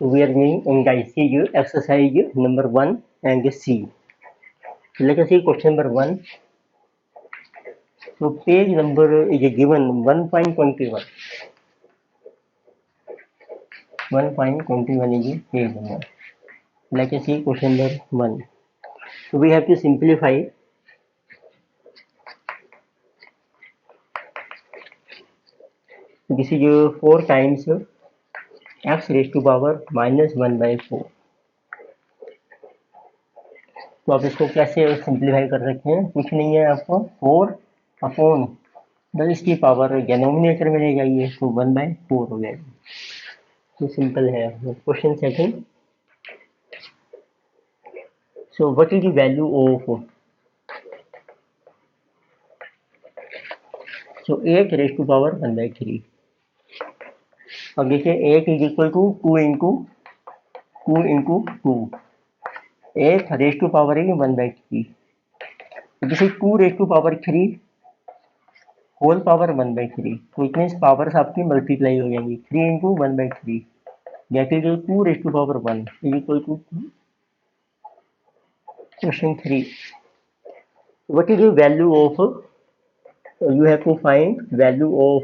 We are doing in ICU exercise number 1 and C. Let us see question number 1. So page number is given 1.21. 1.21 is page number. Let us see question number 1. So we have to simplify. This is 4 times x raised to power minus 1 by 4. तो आप इसको कैसे simplify कर सकते हैं? कुछ नहीं है, आपको 4 अपॉन 10 की पावर डिनोमिनेटर में ले जाइए तो 1 by 4 हो जाएगी। तो सिंपल है। Question second, so what is the value of 8 raise to power 1 by 3। अब देखिए 8 is equal to 2 into 2 8 raise to power है 1 by 3। जैसे 2 raise to power 3 whole power 1 by 3, तो इट मीन्स पावर्स आपकी मल्टीप्लाई हो जाएंगी। 3 into 1 by 3 that is 2 raise to power 1 is equal to. Question 3, what is the value of, you have to find value of,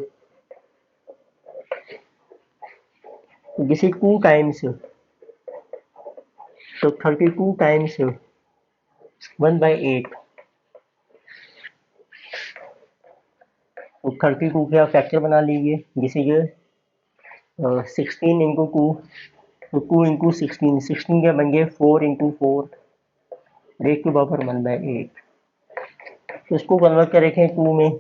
this is 2 times, so 32 times 1 by 8, तो 32 के आप factor बना लीजिए। This is 16 into 2, तो 2 into 16 के बन गए 4 into 4 raise to power 1 by 8। तो इसको कन्वर्ट कर रखें 2 में,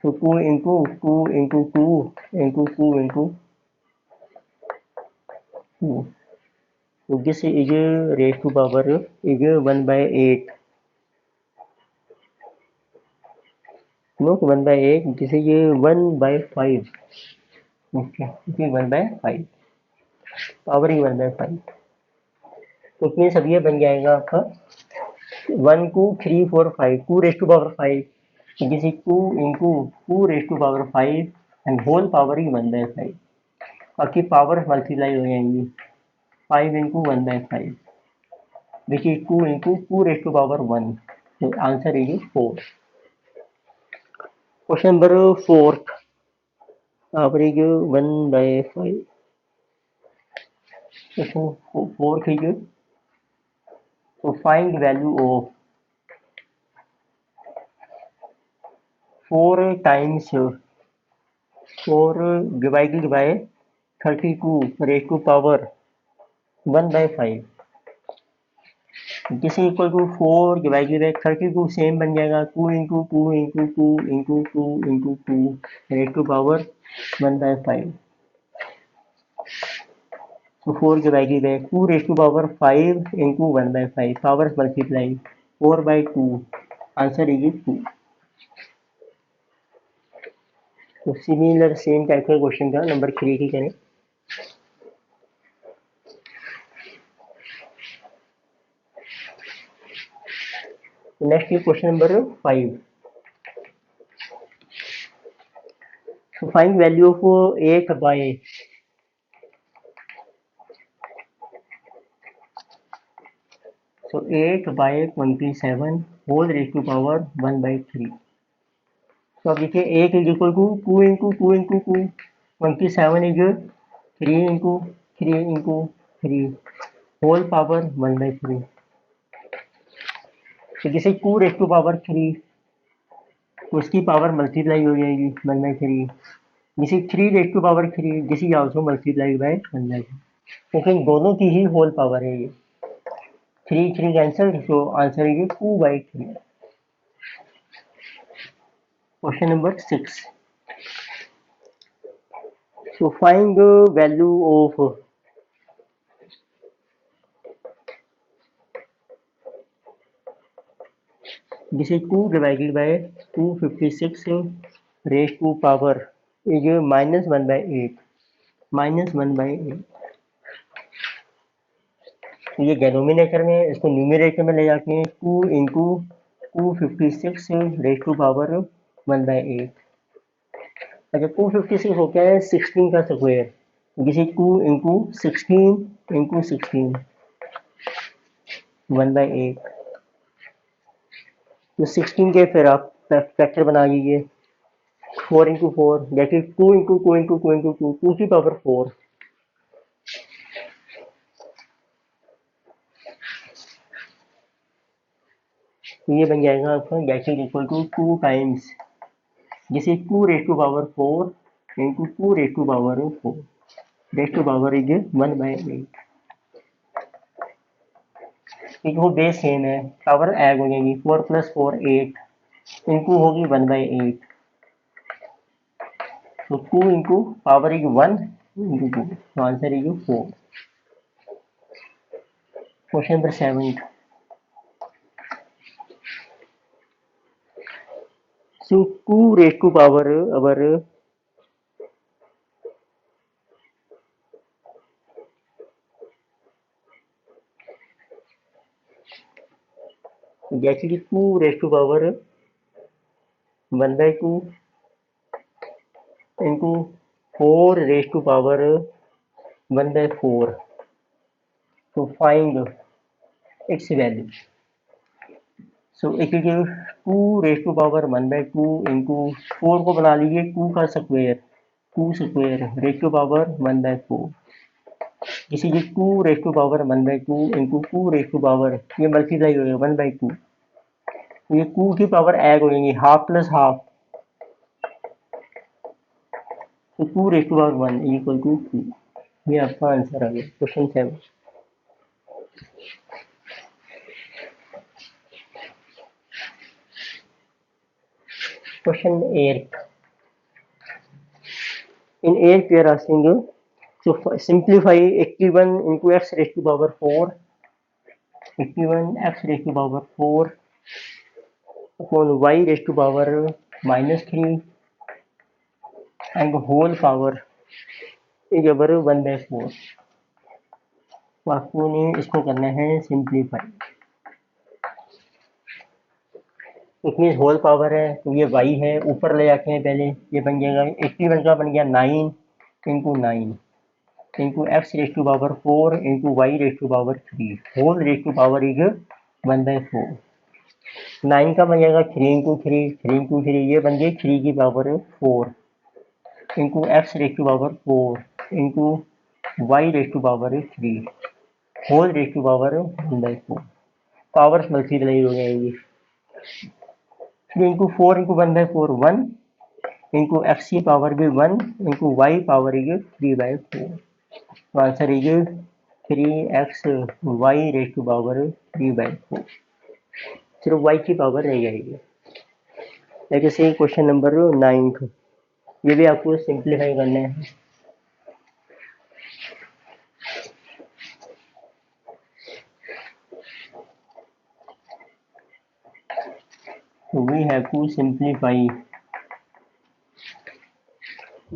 तो 2 into 2 into 2 into 2 into 2, so this is raised to power is 1 by 8, not 1 by 8, this is 1 by 5, okay, this is 1 by 5, power ही 1 by 5। तो इसमें सब ये बन जाएगा आपका 1 2 3 4 5, 2 raise to power 5, this is 2 into 2 raise to power 5 and whole power ही 1 by 5। बाकी पावर मल्टीप्लाई हो जाएंगी 5 into 1 by 5 which is 2 into 2 raised to power 1. So answer is 4. Question number 4, average 1 by 5. Question 4 is, so find value of 4 times 4 divided by 32 raised to power 1 by 5। This equal to 4 divided by 32, same बन जाएगा 2 into 2 into 2 into 2 into 2 raise to power 1 by 5। तो 4 divided by 2 raise to power 5 into 1 by 5, powers multiply 4 by 2, answer is 2। तो similar same type का question था number 3 की करें। Next is question number 5. So find value of 8 by 27 whole raised to power 1 by 3। तो अब देखिए 8 is equal to 2 into 2 into 2, 27 is 3 into 3 into 3 whole power 1 by 3। तो जैसे 2 रेज टू पावर 3, तो उसकी पावर मल्टीप्लाई हो जाएगी 1 by 3। जैसे 3 raise to power 3, this is also multiply by 1 by 3, क्योंकि दोनों की ही होल पावर है ये। 3 3 कैंसल, तो आंसर है 2 by 3। Question number 6, so find the value of this is 2 divided by 256 raised to power is minus 1 by 8, minus 1 by 8। तो ये denominator में, इसको न्यूमरेटर में ले जाते हैं 2 into 256 raise to power 1 by 8। अच्छा 256 हो क्या है 16 का स्क्वायर, दिस इज 2 इंटू 16 1/8। तो 16 के फिर आप फैक्टर बना लीजिए, 4 into 4 that is 2 into 2 into 2 into 2, 2 की पावर 4। तो ये बन जाएगा आपका that is equal to 2 times this is 2 raise to power 4 into 2 raise to power 4, raise to power is 1/8। क्योंकि वो बेस सेम है, पावर ऐड हो जाएगी, 4 + 4 8 इंटू होगी 1/8। तो 2 इंटू पावर इज 1 इंटू 2, तो answer is 4। Question number 7। So 2 raised to power our actually 2 raised to power 1/2 into 4 raised to power 1/4. So find its value. So it will give 2 raised to power 1/2 into 4 को बना लीजिए 2 का square, 2 square raised to power 1/4। इसी के 2 raised to power 1/2 into 2 raised to power, ये multiply हो गया 1/2। तो ये 2 की पावर ऐड हो जाएंगी, हाफ प्लस हाफ, तो 2 raise to power 1 equal to 2। ये आपका आंसर आ गया question 7। Question 8। In 8 we are asking you to simplify 81 into x raised to power 4, 81 x raised to power 4 upon y raised to power -3 and whole power is over 1/4। तो आपको ने इसको करना है सिंप्लीफाई। इसमें होल पावर है तो ये y है, ऊपर ले जाते हैं पहले, ये बन जाएगा 81 का बन गया 9 into 9 into x raise to power 4 into y raise to power 3 whole raise to power is 1/4। 9 का बन जाएगा 3 इंटू 3, 3 इंटू 3 ये बन गई 3 की power 4 into x raise to power 4 into y raise to power 3 whole raise to power 1/4। Powers multiply हो जाएंगी, 3 into 4 into 1/4 1 into x की पावर भी 1 इंटू वाई पावर इज 3/4। तो answer is 3x y raise to power 3/4। सिर्फ y की power रह जाएगी। लेकिन से क्वेश्चन नंबर 9, ये भी आपको सिंप्लीफाई करना है। So we have to simplify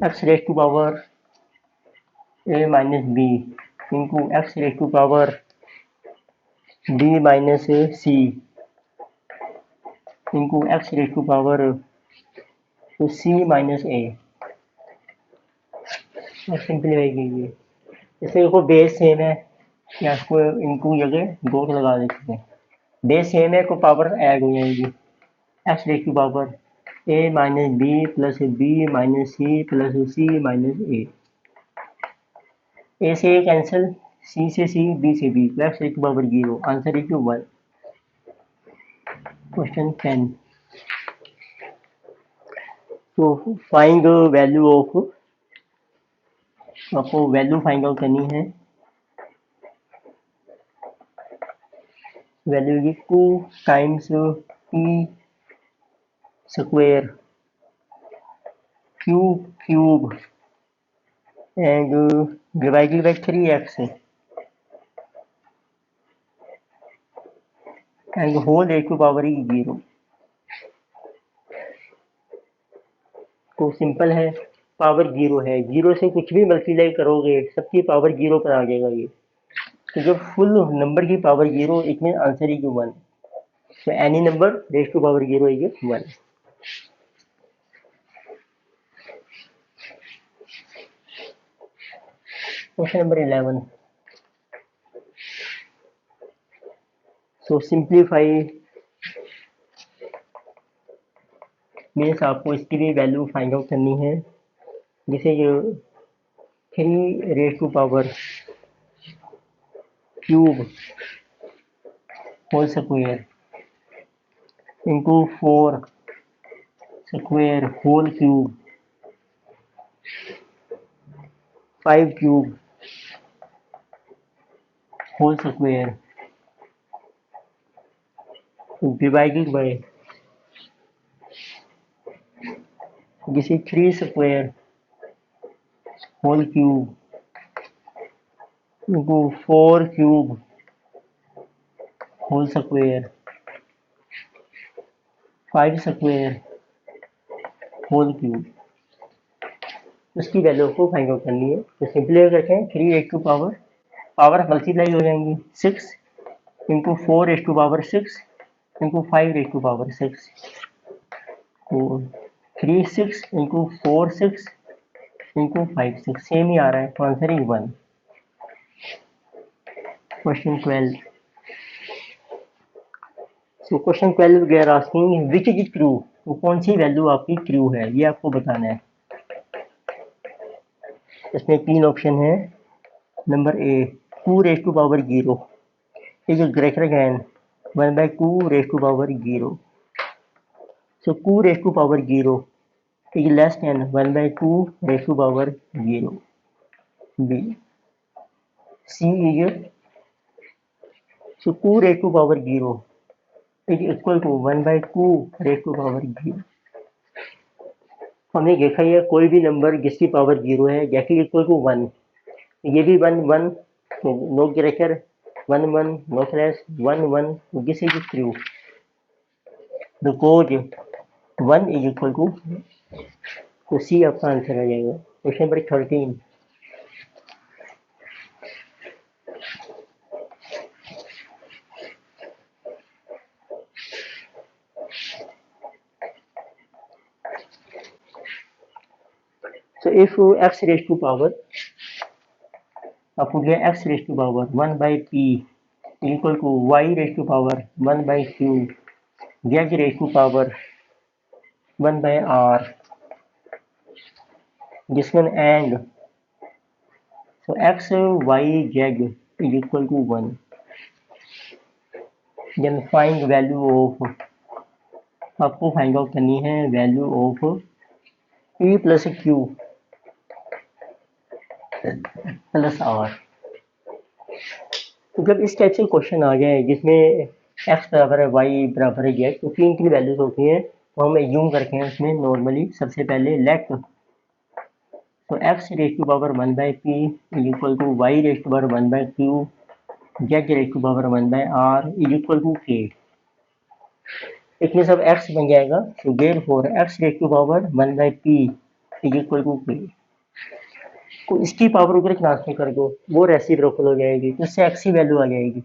x raised to power a minus b into x raised to power b minus c into x raised to power c minus a। Simplify कीजिए। इससे देखो base same है, या इसको into जगह 2 लगा देते हैं। बेस सेम है तो पावर ऐड हो जाएगी, x raise to power a minus b plus b minus c plus c minus a से ए कैंसिल, सी से सी, बी से b, x raise to power 0। Answer is 1। Question 10। तो find value of, आपको value find out करनी है। Value is 2 times p square cube and divided by 3x and whole raised to power is 0। तो simple है, power 0 है, 0 से कुछ भी मल्टीप्लाई करोगे सबकी पावर 0 पर आ जाएगा ये। तो जब फुल नंबर की power 0 it mean answer is 1। तो any number raise to power 0 is 1। Question number 11. So simplify means आपको इसकी भी वैल्यू फाइंड आउट करनी है, जिसे ये 3 raise to power cube whole square into 4 square whole cube 5 cube whole square divided by जिसे 3 square whole cube into 4 cube whole square 5 square whole cube, उसकी value को फाइंड आउट करनी है। तो सिंपली करते हैं 3 रेज टू पावर मल्टीप्लाई हो जाएंगी 6 into 4 raise to power 6 into 5 raise to power 6, तो 3 6 इंटू 4 6 इंटू 5 6 सेम ही आ रहा है, तो answer is 1. Question 12. So question 12 we are asking which is true, तो कौन सी वैल्यू आपकी ट्रू है ये आपको बताना है। इसमें 3 ऑप्शन है। Number A 2 raise to power 0 is greater than 1/2 raise to power 0, so 2 raised to power 0 is less than 1/2 raised to power 0. B. C is so 2 raised to power 0 is equal to 1/2 raised to power 0. हमने देखा है कोई भी number जिसकी power 0 है जैसे equal to 1, ये भी 1 1, तो no greater 1 1 no less 1 1, this is true because 1 is equal to, तो सी आपका आंसर आ जाएगा। Question number 13. So if x raised to power, आपको दिया x raised to power 1/p equal to y raised to power 1/q, z raised to power 1/r, जिसमें and so x y z is equal to 1, then find value of, आपको find out करनी है value of p plus q plus r। तो जब इस type से question आ जाए जिसमें x बराबर है y बराबर है z, तो तीन की वैल्यूज होती हैं, तो हम एज्यूम करते हैं उसमें नॉर्मली सबसे पहले लेट तो x raise to power 1/p is equal to y raise to power 1/q, z raise to power 1/r is equal to k। इसमें सब x बन जाएगा, तो therefore x raise to power 1/p is equal to k। तो इसकी power उधर transfer कर दो, वो रेसिप्रोकल हो जाएगी, तो इससे x की वैल्यू आ जाएगी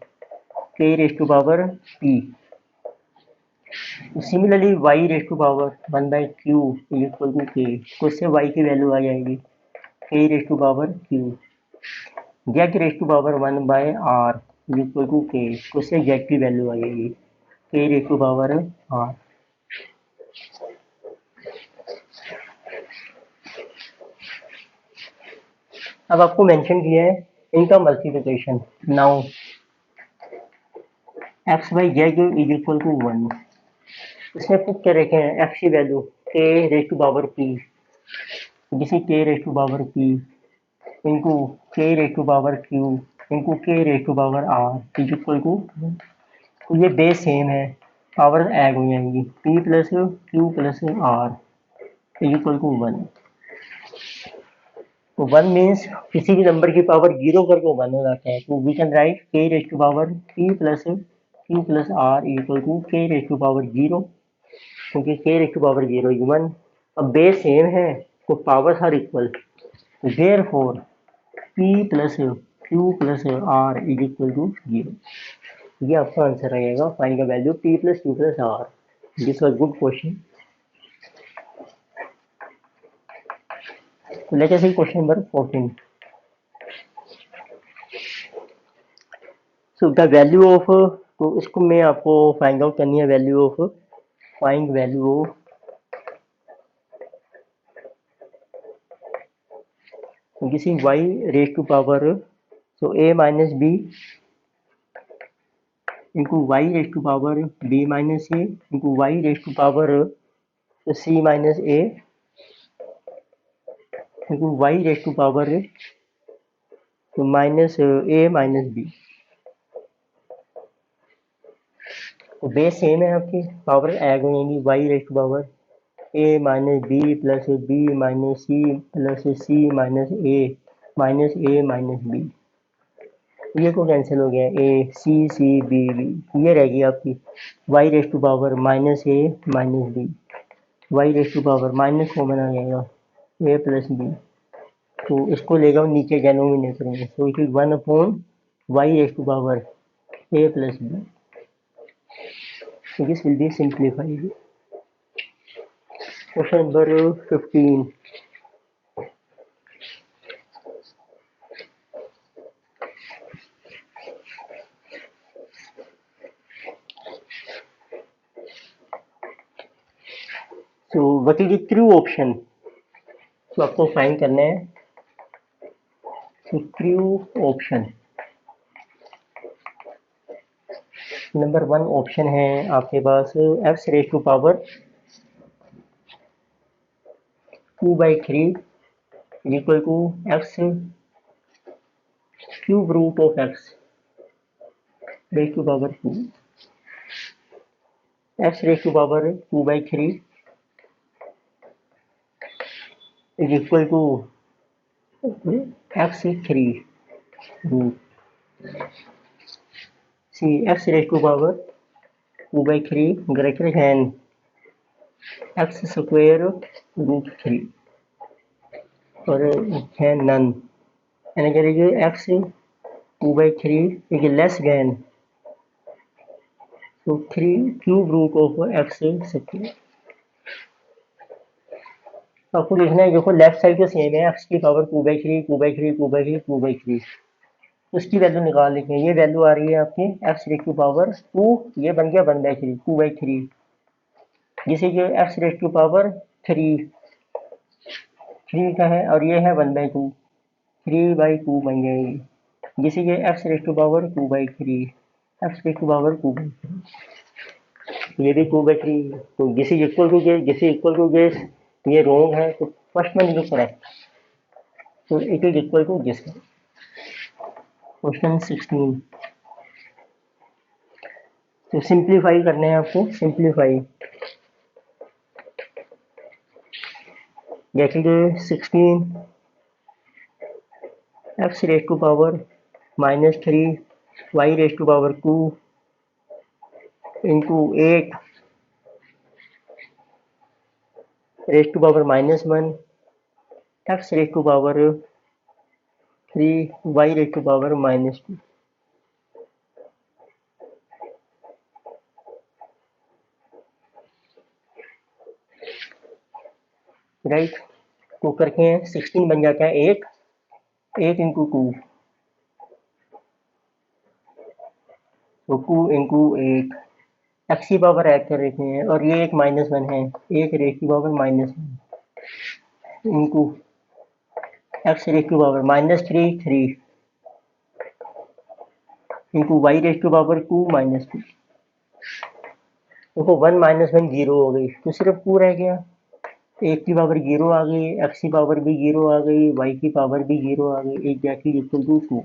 k raise to power p। Similarly y raise to power 1/q is equal to k, तो इससे y की वैल्यू आ जाएगी k raise to power q। z raise to power 1/r is equal to k, तो इससे z की value आ जाएगी k raise to power r। अब आपको मेंशन किया है इनका multiplication. Now x by z is equal to 1, इसमें पुट कर रखे हैं x की value k raise to power p, जिसे k raise to power p into k raise to power q into k raise to power r is equal to, तो ये base same है, power add हो जाएंगी p plus q plus r is equal to 1। तो 1 means किसी भी number की power 0 करके 1 हो जाता है, तो we can write k raise to power p plus q plus r equal to k raise to power 0, क्योंकि k raise to power 0 is 1। अब बेस सेम है तो powers are equal, therefore p plus q plus r is equal to 0। ये आपका answer आएगा, find the value p plus q plus r। This was good question. So let us see question number 14. So the value of, तो इसको मैं आपको find out करनी है value of, find value of किसी y raise to power, so a minus B into y raise to power b minus A into y raise to power c minus A into y raise to power तो minus ए minus B. तो base same है आपकी, power add हो जाएंगी y raise to power A minus b plus b minus c plus c minus A minus b. ये को cancel हो गया, ए सी बी बी, ये रहेगी आपकी y raise to power minus A minus b, y raise to power minus common आ जाएगा a plus B, तो इसको लेगा नीचे डेनोमिनेटर में, तो it is 1/y raise to power a plus b, so this will be simplified. Question number 15. So what is the true option? तो आपको फाइंड करना है, तो ट्रू ऑप्शन नंबर 1 ऑप्शन है आपके पास x raise to power 2/3 equal to x cube root of x raise to power 2, x raise to power 2/3 is equal to x3 root, see x raised to power 2/3 greater than x square root 3 or can none, and अगर ये x 2/3 is less than so 3 cube root of x square। आपको देखना है, देखो left side तो same है, x की power 2/3 2/3 2/3 2/3, उसकी वैल्यू निकाल लेते हैं। ये वैल्यू आ रही है आपकी एक्स रेज टू पावर 2, ये बन गया 1/3 2/3, जिसे जो एक्स रेज टू पावर 3 का है और ये है 1/2 3/2 बन जाएगी, जिसे ये x raise to power 2/3 x raise to power 2/3, ये भी 2/3, तो जिसे इक्वल टू गेस, जिसे इक्वल टू गेस ये रॉन्ग है, तो फर्स्ट में लिखो करेक्ट, तो it is equal to this. Question 16, तो सिंप्लीफाई करने हैं आपको, सिंप्लीफाई जैसे कि 16 x raise to power -3 y raise to power 2 into 8 raise to power -1 x raise to power 3 y raise to power -2। Right, तो करके 16 बन जाता है 8 इंटू 2, तो 2 इंटू 8 एक्स की पावर ऐड कर देते हैं, और ये एक -1 है, 1 रेज की power -1 into x raise to power -3 into y raise to power 2 -2। देखो 1 -1 जीरो हो गई, तो सिर्फ 2 रह गया, 8 की पावर 0 आ गई, एक्स की पावर भी 0 आ गई, वाई की पावर भी 0 आ गई, एग्जैक्टली इक्वल टू 2,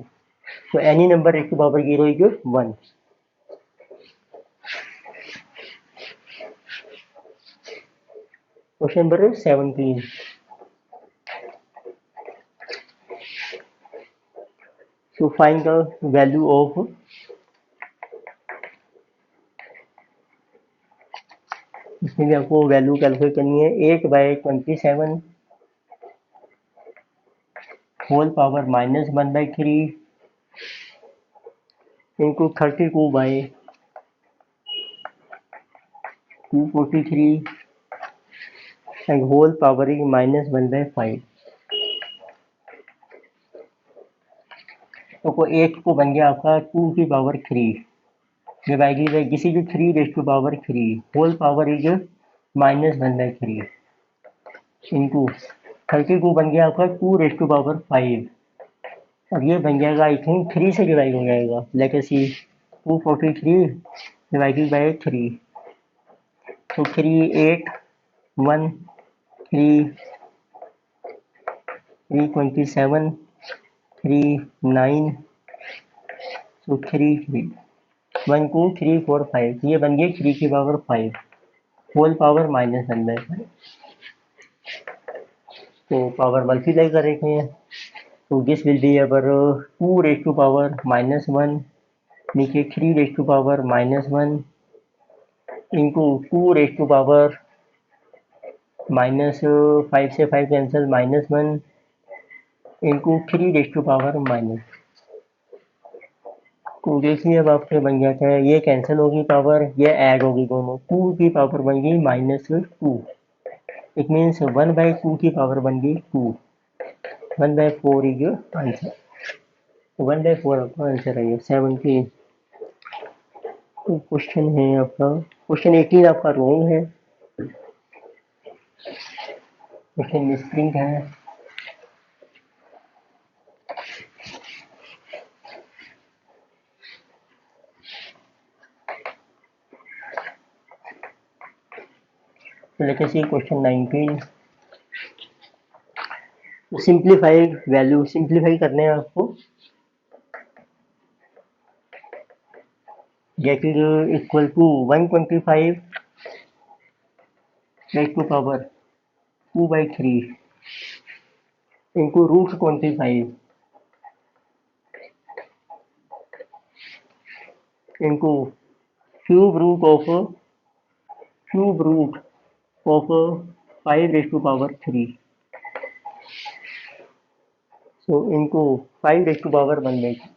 तो any number raise to power 0 is 1। Question number 17, so find the value of, इसमें भी आपको वैल्यू कैलकुलेट करनी है, 8/27 whole power -1/3 into 32/243 and whole power is -1/5। तो को एक को बन गया आपका 2 की power 3 divided by this is 3 raise to power 3 whole power is -1/3 into 32 बन गया आपका 2 रेज टू पावर 5 और ये बन जाएगा आई थिंक 3 से डिवाइड हो जाएगा let us see 243 divided by 3 तो 3 8 1 3 327 3 9 तो 3 3 1 2 3 4 5 ये बन गई 3 की पावर 5 होल पावर -1/5 तो पावर मल्टीप्लाई कर रहे हैं तो this will be our 2 raise to power -1 नीचे 3 raise to power -1 into 2 raise to power -5 से 5 cancel -1 into 3 raise to power minus तो देखिए अब आपके बन जाता है ये कैंसिल होगी पावर ये ऐड होगी दोनों 2 की पावर बन गई -2 इट मीन्स 1/2 की पावर बन गई 2 1/4 इज आंसर 1/4 आपका आंसर है 17 तो क्वेश्चन है आपका क्वेश्चन 18 आपका रॉन्ग है क्वेश्चन मिसप्रिंट है तो लेके सी क्वेश्चन 19 सिंप्लीफाई वैल्यू सिंप्लीफाई करने हैं आपको that is equal to 125 raised to power 2/3 into root 25 into cube root of 5 raised to power 3 so into 5 raised to power 1/2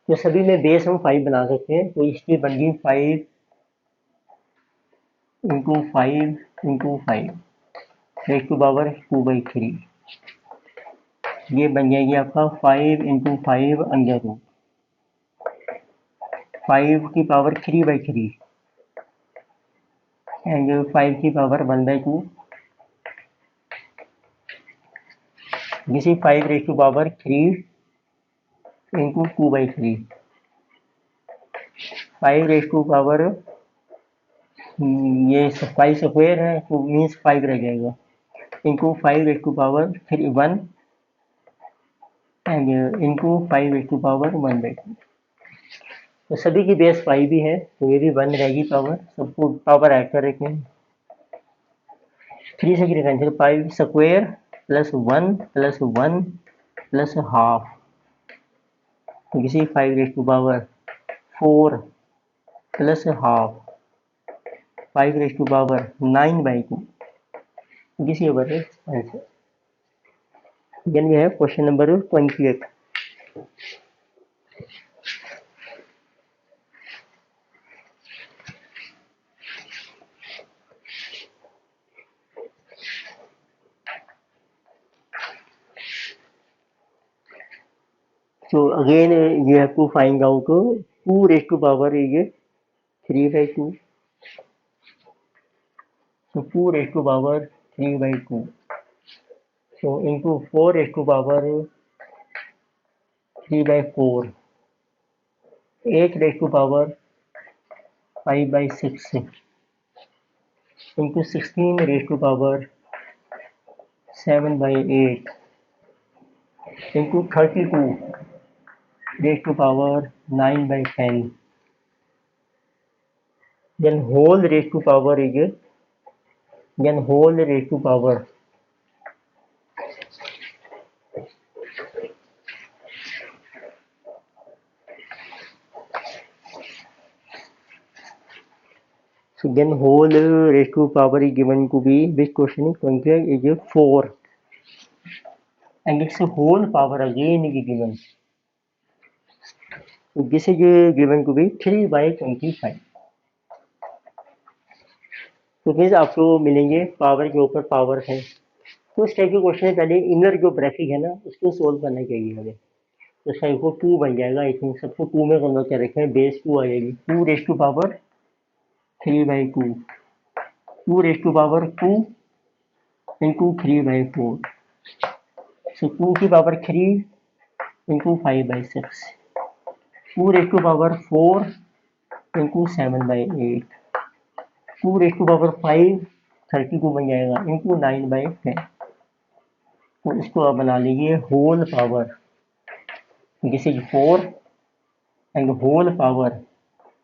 तो सभी में बेस हम 5 बना सकते हैं तो इसकी बन गई 5 इंटू 5 रेज टू पावर 2/3 ये बन जाएगी आपका 5 इंटू 5 अंडर रूट 5 की पावर 3/3 एंड 5 की power 1/2 this is 5 raise to power 3 into 2/3 5 raise to power ये 5 स्क्वायर है तो मीन्स 5 रह जाएगा into 5 raise to power 1 and into 5 raise to power 1/2 तो सभी की बेस 5 ही है तो ये भी 1 रहेगी पावर सबको पावर ऐड कर रखे हैं 3 से cancel 5 square plus 1 plus 1 plus half तो किसी 5 raise to power 4 plus half 5 raise to power 9/2 किसी over answer then we have question number 28 so again you have to find out 2 raised to power is 3/2 so 2 raised to power 3/2 so into 4 raised to power 3/4 8 raised to power 5/6 into 16 raised to power 7/8 into 32 raised to power 9/10 then whole raised to power so then whole raised to power is given to be this question is 28 is 4 and its whole power again is given so this is given to be 3/25 तो means आपको मिलेंगे power के ऊपर power है तो इस type के question है, पहले इनर जो ब्रैकेट है ना उसको सोल्व करना चाहिए हमें। तो इस टाइप को 2 बन जाएगा, आई थिंक सबको 2 में कन्वर्ट कर रखे हैं, बेस 2 आ जाएगी, 2 raise to power 3/2, 2 raise to power 2 into 3/4, so 2 की power 3 into 5/6, 2 raise to power 4 into 7/8, 2 raise to power 5 32 बन जाएगा इंटू 9/10। तो इसको आप बना लीजिए whole power, this is 4 and whole power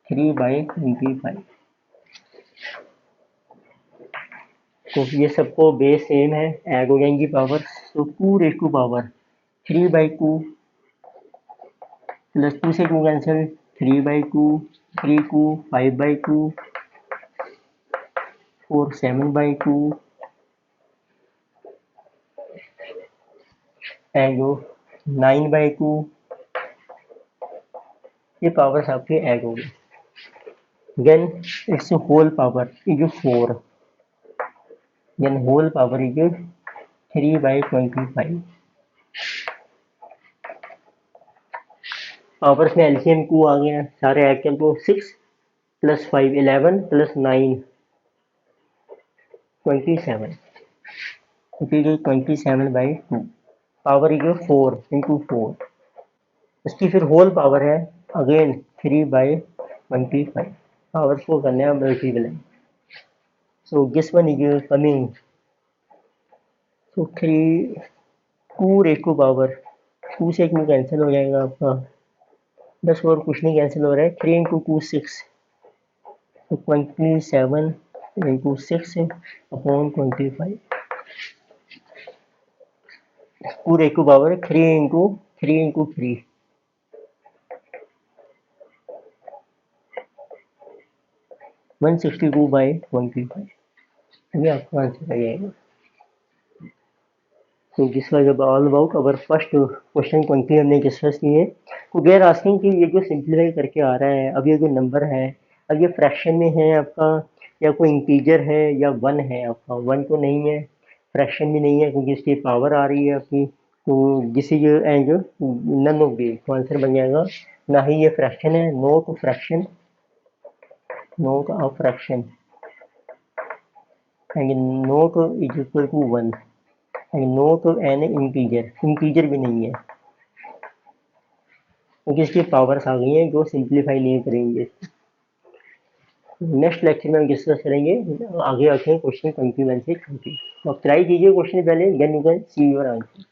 3/25। तो ये सबको बेस सेम है, ऐड हो जाएंगी पावर। तो 2 रेज टू पावर 3/2 प्लस 2 से 2 कैंसिल, 3/2, 3 2 5/2, 4 7/2 एंड 9/2। ये पावर्स आपके ऐड हो गए। Then it's whole power is 4, then whole power is 3/25। Powers में एलसीएम 2 आ गया, सारे ऐड कर दो, 6 plus 5 11 plus 9 27, it is 27/2। Power is 4 into 4, इसकी फिर होल पावर है अगेन 3/25। पावर्स को करने हैं multiply. So this one is coming, so 2 raise to power 2 से 2 कैंसिल हो जाएगा आपका, बस और कुछ नहीं कैंसिल हो रहा है, 3 इंटू 2 6, तो 27 into 6 upon 25, 2 raise to power 3 into 3 162/25। ये आपका आंसर आ जाएगा। तो this was all about our first question 20 हमने डिस्कस किए। तो वी आर आस्किंग कि ये जो सिंप्लीफाई करके आ रहा है, अब ये जो नंबर है, अब ये फ्रैक्शन में है आपका या कोई इंटीजर है या वन है आपका, वन तो नहीं है, फ्रैक्शन भी नहीं है क्योंकि इसकी पावर आ रही है आपकी, तो this is and none of the, तो आंसर बन जाएगा ना ही ये फ्रैक्शन है, not fraction, not a fraction and not is equal to 1 and not an integer, integer भी नहीं है क्योंकि इसकी पावर्स आ गई हैं जो सिंप्लीफाई नहीं करेंगे। नेक्स्ट लेक्चर में हम डिस्कस करेंगे आगे आके क्वेश्चन 21 से 30। तो आप ट्राई कीजिए क्वेश्चन पहले, then you can see your answer.